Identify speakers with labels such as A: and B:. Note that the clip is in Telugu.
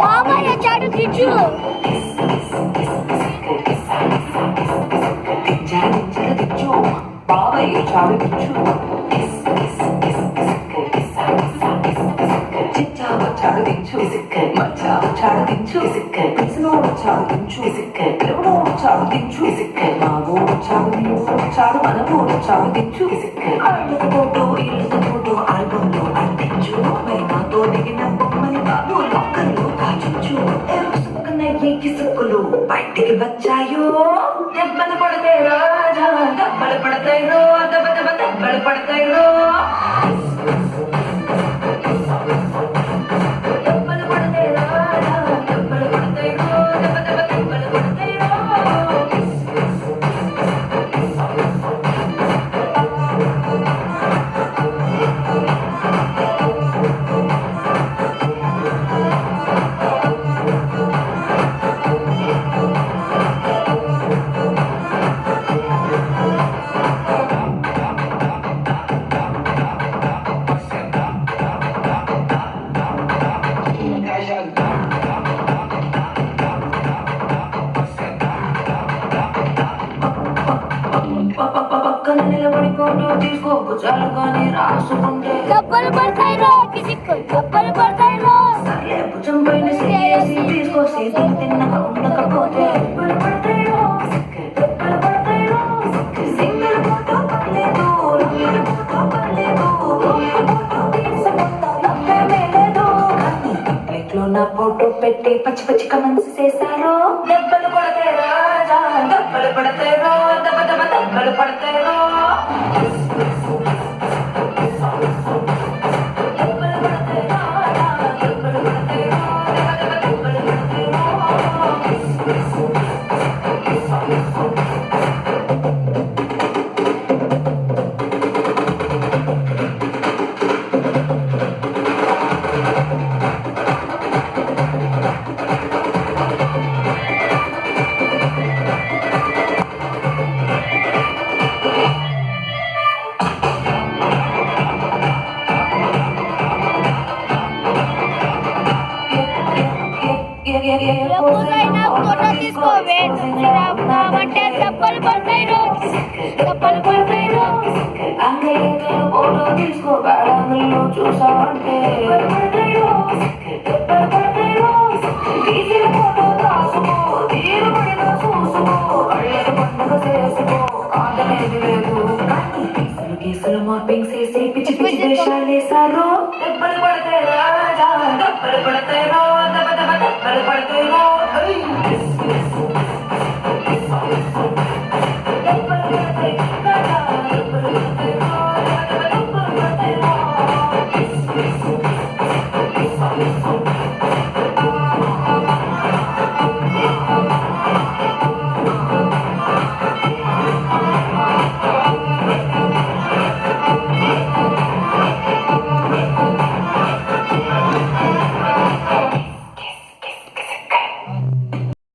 A: మామయ్య చాటు కిచ్చు
B: బావయ్య చాడు కిచ్చు చిచ్చావ చాడు దించు మచ్చావ చాడు దించు పిసినోడు చాడు దించు పిలవనోడు చాడు దించు మావోడు చాడు నీవోడు చాడు మనవోడు చాడు దించు అళ్ళకు ఫోటో ఇళ్ళకు ఫోటో ఆల్బంలో అంటించు మైనాతో దిగిన బొమ్మని బాబు లొక్కల్లో దాచుంచు ఎరుసుకున్నయ్యి కిసుకులు బయటికి వచ్చాయో దెబ్బలు పడతాయి రాజా దెబ్బలు పడతాయి రో దెబ్బ దెబ్బ దెబ్బలు పడతాయి రో పక్కన నిలబడి ఫోటో తీసుకోకు చాలు కానీ రాసుకుంటే
A: దెబ్బలు పడతాయి రో కిసిక్కు దెబ్బలు పడతాయి రో
B: సర్లే భుజం పైన చేసి తీసుకో సీతం తిన్నక ఉండకపోతే దెబ్బలు పడతాయి రో దెబ్బలు పడతాయి రో సింగిల్ ఫోటో పడలేదు రంగుల ఫోటో పడలేదు ఫోటో తీసుకుంటా తప్పేమీ లేదు కానీ పబ్లిక్ లో నా ఫోటో పెట్టి పచ్చి పచ్చి కమెంట్స్ చేశారు దెబ్బలు పడతాయి రాజా దెబ్బలు పడతాయి రో దెబ్బ దెబ్బ దెబ్బలు పడతాయి రో
A: ఎప్పుడైనా ఫోటో తీసుకోవే కాబట్టి దెబ్బలు పడతాయి రో దెబ్బలు పడతాయి రో
B: అంగైతే ఫోటో తీసుకోవాలంలో చూసావంటే తీసిన ఫోటో దాసుకో తీరు పడిన చూసుకో కళ్ళకి పండుగ చేసుకో కాదనేది లేదు కానీ కేసులు మార్పింగ్ చేసి పిచ్చి పిచ్చి వేషాలు వేశారు దెబ్బలు పడతాయి రాజా దెబ్బలు పడతాయి రో దెబ్బ దెబ్బ దెబ్బలు